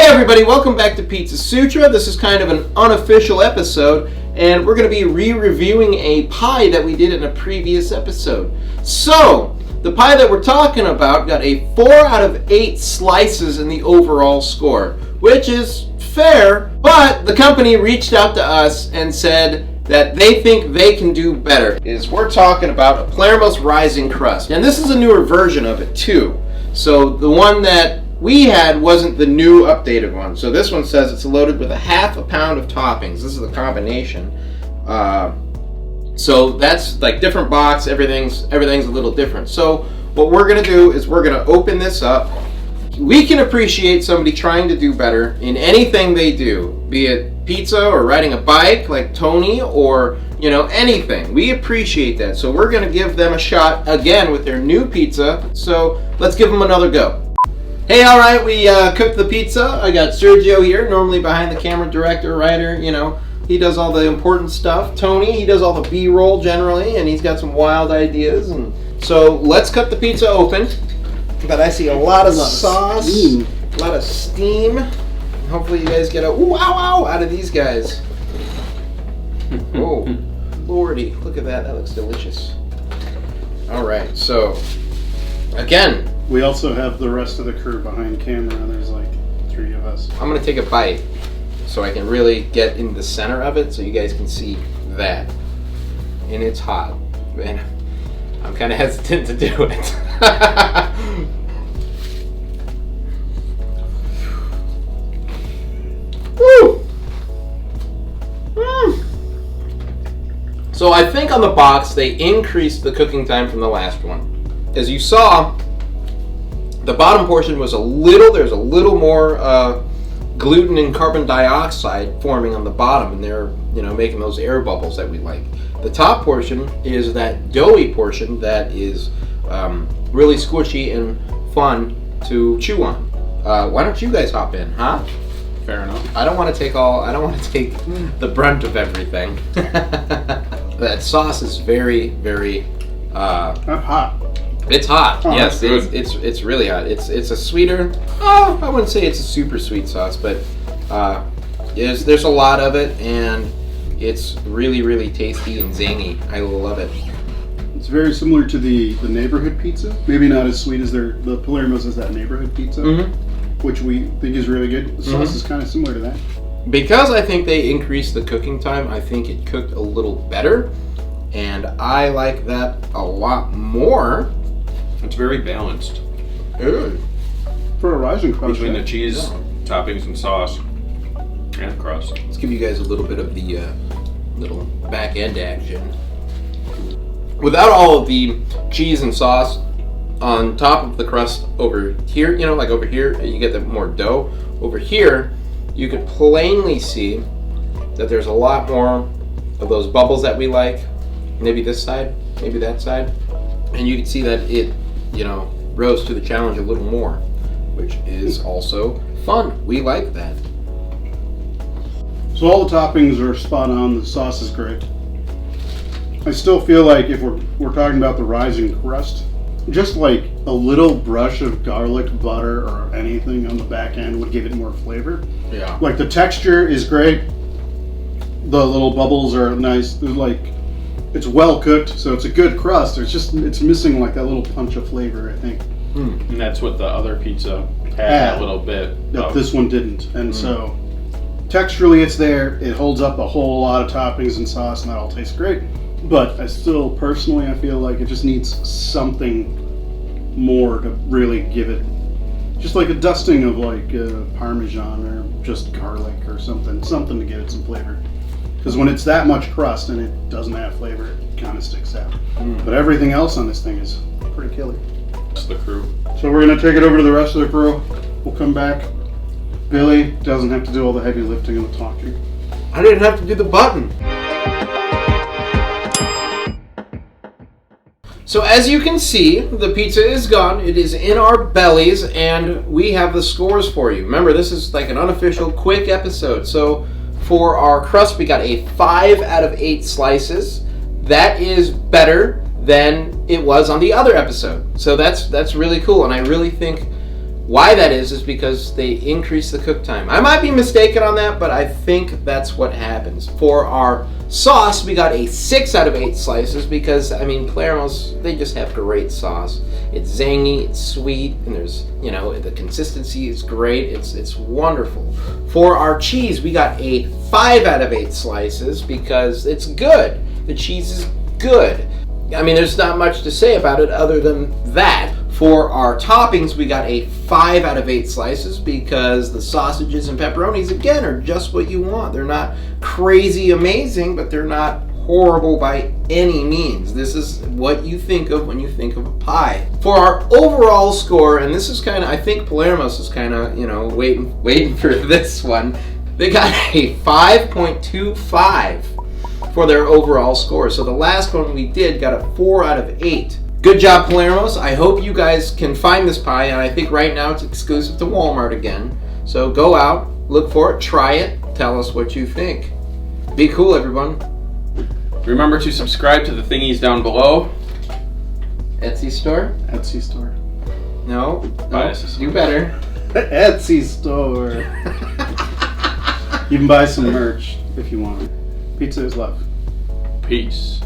Hey everybody, welcome back to Pizza Sutra. This is kind of an unofficial episode, and we're going to be re-reviewing a pie that we did in a previous episode. So, the pie that we're talking about got a 4 out of 8 slices in the overall score, which is fair, but the company reached out to us and said that they think they can do better. We're talking about a Palermo's Rising Crust, and this is a newer version of it too. So the one that we had wasn't the new updated one. So this one says it's loaded with a half a pound of toppings. This is the combination. So that's like different box. Everything's a little different. So what we're gonna do is we're gonna open this up. We can appreciate somebody trying to do better in anything they do, be it pizza or riding a bike like Tony, or anything. We appreciate that. So we're gonna give them a shot again with their new pizza. So let's give them another go. Hey, all right, we cooked the pizza. I got Sergio here, normally behind the camera, director, writer, he does all the important stuff. Tony, he does all the B-roll generally, and he's got some wild ideas. And so let's cut the pizza open. But I see a lot of sauce, a lot of steam. Hopefully you guys get a ooh, ow, ow out of these guys. Oh, lordy, look at that. That looks delicious. All right, so again, we also have the rest of the crew behind camera. There's like 3 of us. I'm going to take a bite so I can really get in the center of it so you guys can see that. And it's hot. Man, I'm kind of hesitant to do it. Woo! So I think on the box they increased the cooking time from the last one. As you saw, the bottom portion was there's a little more gluten and carbon dioxide forming on the bottom, and they're making those air bubbles that we like. The top portion is that doughy portion that is really squishy and fun to chew on. Why don't you guys hop in, huh? Fair enough. I don't want to take the brunt of everything. That sauce is very, very hot. It's hot. Oh, yes, it's really hot. It's a sweeter. I wouldn't say it's a super sweet sauce, but there's a lot of it, and it's really, really tasty and zangy. I love it. It's very similar to the neighborhood pizza. Maybe not as sweet as the Palermo's is that neighborhood pizza, which we think is really good. The sauce is kind of similar to that. Because I think they increased the cooking time, I think it cooked a little better, and I like that a lot more. It's very balanced. For a rising crust. Between the cheese, toppings, and sauce, and crust. Let's give you guys a little bit of the little back end action. Without all of the cheese and sauce on top of the crust over here, like over here, you get the more dough. Over here, you could plainly see that there's a lot more of those bubbles that we like. Maybe this side, maybe that side. And you can see that it rose to the challenge a little more, which is also fun. We like that. So all the toppings are spot on. The sauce is great. I still feel like if we're talking about the rising crust, just like a little brush of garlic butter or anything on the back end would give it more flavor. Yeah. Like the texture is great. The little bubbles are nice. They're like, it's well cooked, so it's a good crust. It's missing like that little punch of flavor, I think. And that's what the other pizza had a little bit. That this one didn't. And so texturally it's there. It holds up a whole lot of toppings and sauce, and that all tastes great. But I still, personally, I feel like it just needs something more to really give it, just like a dusting of like Parmesan or just garlic or something to give it some flavor. Because when it's that much crust and it doesn't have flavor, it kind of sticks out. But everything else on this thing is pretty killer. That's the crew. So we're going to take it over to the rest of the crew. We'll come back. Billy doesn't have to do all the heavy lifting and the talking. I didn't have to do the button. So as you can see, the pizza is gone. It is in our bellies, and we have the scores for you. Remember, this is like an unofficial quick episode. So for our crust, we got a 5 out of 8 slices. That is better than it was on the other episode. So that's really cool, and I really think Why that is because they increase the cook time. I might be mistaken on that, but I think that's what happens. For our sauce, we got a 6 out of 8 slices because, I mean, Palermo's, they just have great sauce. It's zangy, it's sweet, and there's, you know, the consistency is great. It's wonderful. For our cheese, we got a 5 out of 8 slices because it's good. The cheese is good. I mean, there's not much to say about it other than that. For our toppings, we got a 5 out of 8 slices because the sausages and pepperonis, again, are just what you want. They're not crazy amazing, but they're not horrible by any means. This is what you think of when you think of a pie. For our overall score, and this is kind of, I think Palermo's is kind of, you know, waiting for this one. They got a 5.25 for their overall score. So the last one we did got a 4 out of 8. Good job, Palermo's. I hope you guys can find this pie, and I think right now it's exclusive to Walmart again. So go out, look for it, try it, tell us what you think. Be cool, everyone. Remember to subscribe to the thingies down below. Etsy store? Etsy store. No, PIZZA do better. Etsy store. You can buy some merch if you want. Pizza is love. Peace.